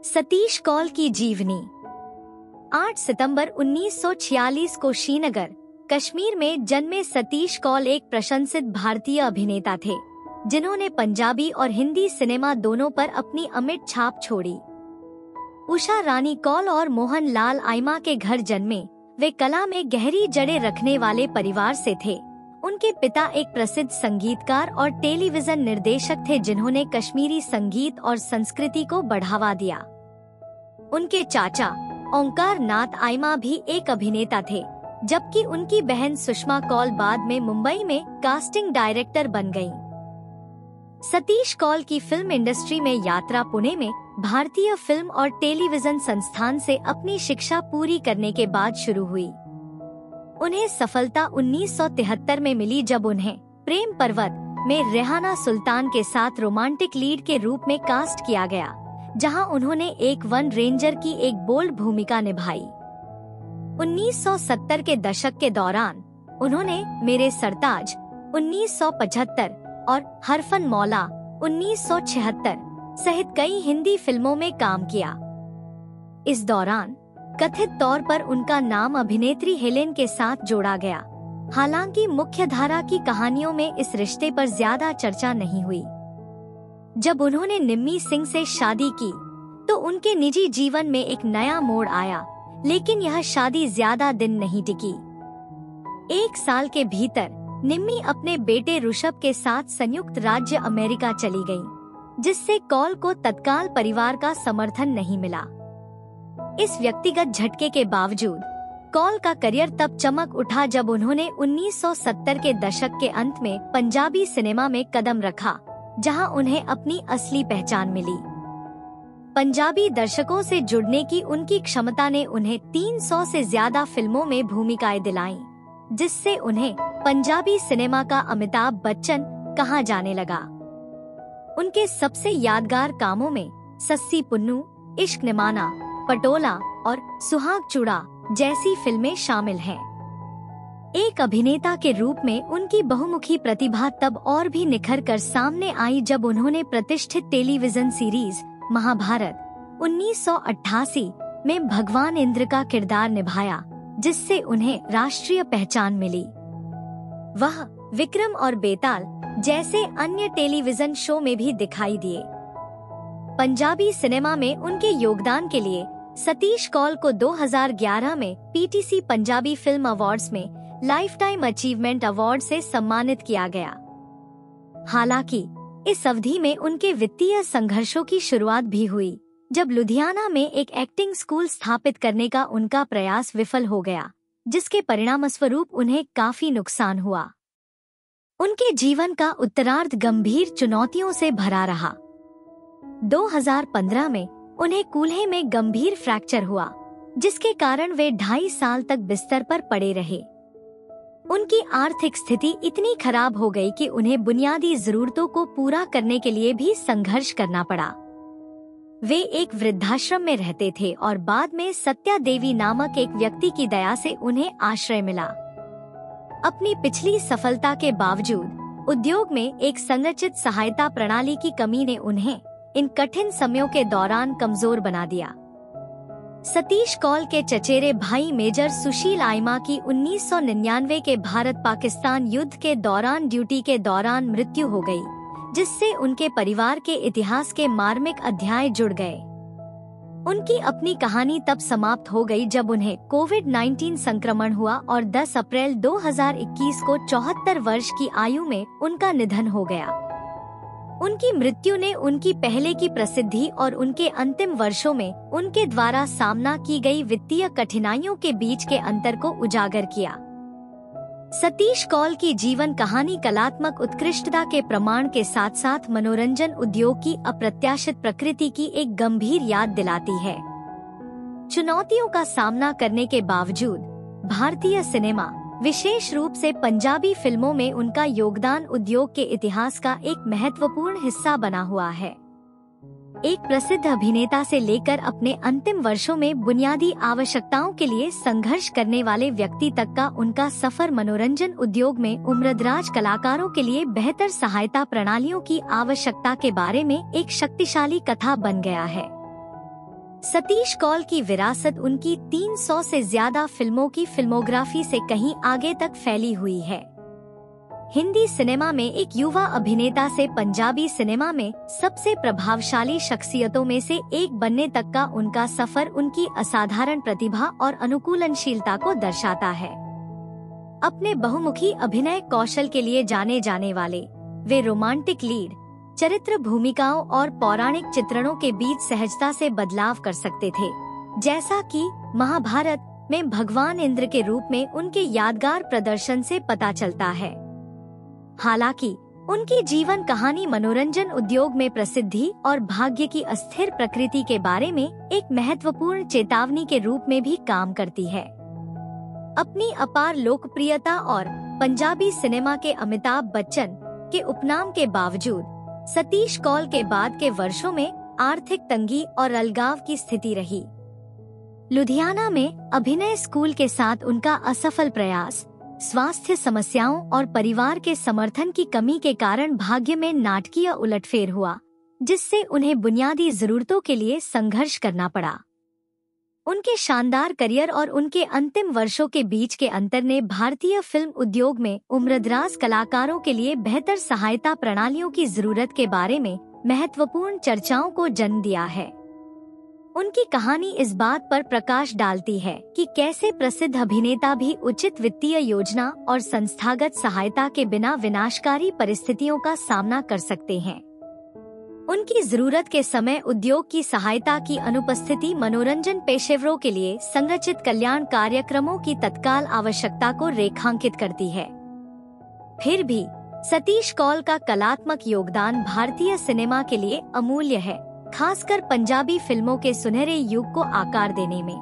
सतीश कौल की जीवनी। 8 सितंबर 1946 को श्रीनगर, कश्मीर में जन्मे सतीश कौल एक प्रशंसित भारतीय अभिनेता थे, जिन्होंने पंजाबी और हिंदी सिनेमा दोनों पर अपनी अमिट छाप छोड़ी। उषा रानी कौल और मोहन लाल आइमा के घर जन्मे, वे कला में गहरी जड़ें रखने वाले परिवार से थे। उनके पिता एक प्रसिद्ध संगीतकार और टेलीविजन निर्देशक थे, जिन्होंने कश्मीरी संगीत और संस्कृति को बढ़ावा दिया। उनके चाचा ओंकार नाथ आइमा भी एक अभिनेता थे, जबकि उनकी बहन सुषमा कौल बाद में मुंबई में कास्टिंग डायरेक्टर बन गईं। सतीश कौल की फिल्म इंडस्ट्री में यात्रा पुणे में भारतीय फिल्म और टेलीविजन संस्थान से अपनी शिक्षा पूरी करने के बाद शुरू हुई। उन्हें सफलता 1973 में मिली, जब उन्हें प्रेम पर्वत में रेहाना सुल्तान के साथ रोमांटिक लीड के रूप में कास्ट किया गया, जहां उन्होंने एक वन रेंजर की एक बोल्ड भूमिका निभाई। 1970 के दशक के दौरान उन्होंने मेरे सरताज 1975 और हरफन मौला 1976 सहित कई हिंदी फिल्मों में काम किया। इस दौरान कथित तौर पर उनका नाम अभिनेत्री हेलेन के साथ जोड़ा गया। हालांकि मुख्यधारा की कहानियों में इस रिश्ते पर ज्यादा चर्चा नहीं हुई। जब उन्होंने निम्मी सिंह से शादी की, तो उनके निजी जीवन में एक नया मोड़ आया, लेकिन यह शादी ज्यादा दिन नहीं टिकी। 1 साल के भीतर निम्मी अपने बेटे ऋषभ के साथ संयुक्त राज्य अमेरिका चली गईं, जिससे कौल को तत्काल परिवार का समर्थन नहीं मिला। इस व्यक्तिगत झटके के बावजूद कौल का करियर तब चमक उठा जब उन्होंने 1970 के दशक के अंत में पंजाबी सिनेमा में कदम रखा, जहां उन्हें अपनी असली पहचान मिली। पंजाबी दर्शकों से जुड़ने की उनकी क्षमता ने उन्हें 300 से ज्यादा फिल्मों में भूमिकाएं दिलाईं, जिससे उन्हें पंजाबी सिनेमा का अमिताभ बच्चन कहा जाने लगा। उनके सबसे यादगार कामों में सस्सी पुन्नू, इश्क निमाना, पटोला और सुहाग चूड़ा जैसी फिल्में शामिल हैं। एक अभिनेता के रूप में उनकी बहुमुखी प्रतिभा तब और भी निखर कर सामने आई जब उन्होंने प्रतिष्ठित टेलीविजन सीरीज महाभारत 1988 में भगवान इंद्र का किरदार निभाया, जिससे उन्हें राष्ट्रीय पहचान मिली। वह विक्रम और बेताल जैसे अन्य टेलीविजन शो में भी दिखाई दिए। पंजाबी सिनेमा में उनके योगदान के लिए सतीश कौल को 2011 में पीटीसी पंजाबी फिल्म अवार्ड्स में लाइफ टाइम अचीवमेंट अवार्ड से सम्मानित किया गया। हालांकि इस अवधि में उनके वित्तीय संघर्षों की शुरुआत भी हुई, जब लुधियाना में एक एक्टिंग स्कूल स्थापित करने का उनका प्रयास विफल हो गया, जिसके परिणामस्वरूप उन्हें काफी नुकसान हुआ। उनके जीवन का उत्तरार्ध गंभीर चुनौतियों से भरा रहा। 2015 में उन्हें कूल्हे में गंभीर फ्रैक्चर हुआ, जिसके कारण वे 2.5 साल तक बिस्तर पर पड़े रहे। उनकी आर्थिक स्थिति इतनी खराब हो गई कि उन्हें बुनियादी जरूरतों को पूरा करने के लिए भी संघर्ष करना पड़ा। वे एक वृद्धाश्रम में रहते थे और बाद में सत्या देवी नामक एक व्यक्ति की दया से उन्हें आश्रय मिला। अपनी पिछली सफलता के बावजूद उद्योग में एक संरचित सहायता प्रणाली की कमी ने उन्हें इन कठिन समयों के दौरान कमजोर बना दिया। सतीश कौल के चचेरे भाई मेजर सुशील आइमा की 1999 के भारत-पाकिस्तान युद्ध के दौरान ड्यूटी के दौरान मृत्यु हो गई, जिससे उनके परिवार के इतिहास के मार्मिक अध्याय जुड़ गए। उनकी अपनी कहानी तब समाप्त हो गई जब उन्हें कोविड-19 संक्रमण हुआ और 10 अप्रैल 2021 को 74 वर्ष की आयु में उनका निधन हो गया। उनकी मृत्यु ने उनकी पहले की प्रसिद्धि और उनके अंतिम वर्षों में उनके द्वारा सामना की गई वित्तीय कठिनाइयों के बीच के अंतर को उजागर किया। सतीश कौल की जीवन कहानी कलात्मक उत्कृष्टता के प्रमाण के साथ साथ मनोरंजन उद्योग की अप्रत्याशित प्रकृति की एक गंभीर याद दिलाती है। चुनौतियों का सामना करने के बावजूद भारतीय सिनेमा, विशेष रूप से पंजाबी फिल्मों में उनका योगदान उद्योग के इतिहास का एक महत्वपूर्ण हिस्सा बना हुआ है। एक प्रसिद्ध अभिनेता से लेकर अपने अंतिम वर्षों में बुनियादी आवश्यकताओं के लिए संघर्ष करने वाले व्यक्ति तक का उनका सफर मनोरंजन उद्योग में उम्रदराज कलाकारों के लिए बेहतर सहायता प्रणालियों की आवश्यकता के बारे में एक शक्तिशाली कथा बन गया है। सतीश कौल की विरासत उनकी 300 से ज्यादा फिल्मों की फिल्मोग्राफी से कहीं आगे तक फैली हुई है। हिंदी सिनेमा में एक युवा अभिनेता से पंजाबी सिनेमा में सबसे प्रभावशाली शख्सियतों में से एक बनने तक का उनका सफर उनकी असाधारण प्रतिभा और अनुकूलनशीलता को दर्शाता है। अपने बहुमुखी अभिनय कौशल के लिए जाने जाने वाले वे रोमांटिक लीड, चरित्र भूमिकाओं और पौराणिक चित्रणों के बीच सहजता से बदलाव कर सकते थे, जैसा कि महाभारत में भगवान इंद्र के रूप में उनके यादगार प्रदर्शन से पता चलता है। हालांकि उनकी जीवन कहानी मनोरंजन उद्योग में प्रसिद्धि और भाग्य की अस्थिर प्रकृति के बारे में एक महत्वपूर्ण चेतावनी के रूप में भी काम करती है। अपनी अपार लोकप्रियता और पंजाबी सिनेमा के अमिताभ बच्चन के उपनाम के बावजूद सतीश कौल के बाद के वर्षों में आर्थिक तंगी और अलगाव की स्थिति रही। लुधियाना में अभिनय स्कूल के साथ उनका असफल प्रयास, स्वास्थ्य समस्याओं और परिवार के समर्थन की कमी के कारण भाग्य में नाटकीय उलटफेर हुआ, जिससे उन्हें बुनियादी जरूरतों के लिए संघर्ष करना पड़ा। उनके शानदार करियर और उनके अंतिम वर्षों के बीच के अंतर ने भारतीय फिल्म उद्योग में उम्रदराज कलाकारों के लिए बेहतर सहायता प्रणालियों की जरूरत के बारे में महत्वपूर्ण चर्चाओं को जन्म दिया है। उनकी कहानी इस बात पर प्रकाश डालती है कि कैसे प्रसिद्ध अभिनेता भी उचित वित्तीय योजना और संस्थागत सहायता के बिना विनाशकारी परिस्थितियों का सामना कर सकते हैं। उनकी जरूरत के समय उद्योग की सहायता की अनुपस्थिति मनोरंजन पेशेवरों के लिए संरचित कल्याण कार्यक्रमों की तत्काल आवश्यकता को रेखांकित करती है। फिर भी सतीश कौल का कलात्मक योगदान भारतीय सिनेमा के लिए अमूल्य है, खासकर पंजाबी फिल्मों के सुनहरे युग को आकार देने में।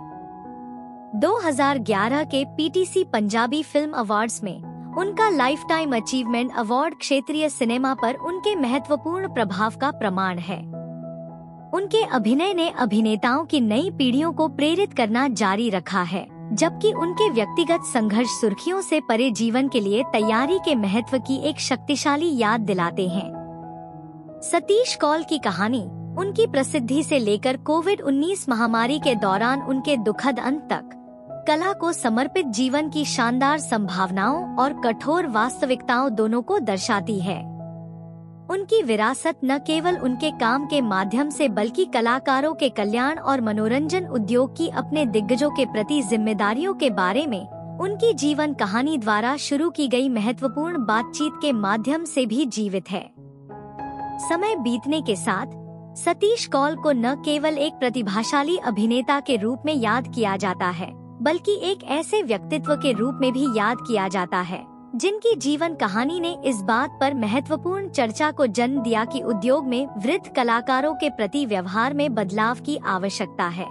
2011 के पीटीसी पंजाबी फिल्म अवार्ड्स में उनका लाइफ टाइम अचीवमेंट अवार्ड क्षेत्रीय सिनेमा पर उनके महत्वपूर्ण प्रभाव का प्रमाण है। उनके अभिनय ने अभिनेताओं की नई पीढ़ियों को प्रेरित करना जारी रखा है, जबकि उनके व्यक्तिगत संघर्ष सुर्खियों से परे जीवन के लिए तैयारी के महत्व की एक शक्तिशाली याद दिलाते हैं। सतीश कौल की कहानी उनकी प्रसिद्धि से लेकर कोविड-19 महामारी के दौरान उनके दुखद अंत तक कला को समर्पित जीवन की शानदार संभावनाओं और कठोर वास्तविकताओं दोनों को दर्शाती है। उनकी विरासत न केवल उनके काम के माध्यम से बल्कि कलाकारों के कल्याण और मनोरंजन उद्योग की अपने दिग्गजों के प्रति जिम्मेदारियों के बारे में उनकी जीवन कहानी द्वारा शुरू की गई महत्वपूर्ण बातचीत के माध्यम से भी जीवित है। समय बीतने के साथ सतीश कौल को न केवल एक प्रतिभाशाली अभिनेता के रूप में याद किया जाता है, बल्कि एक ऐसे व्यक्तित्व के रूप में भी याद किया जाता है जिनकी जीवन कहानी ने इस बात पर महत्वपूर्ण चर्चा को जन्म दिया कि उद्योग में वृद्ध कलाकारों के प्रति व्यवहार में बदलाव की आवश्यकता है।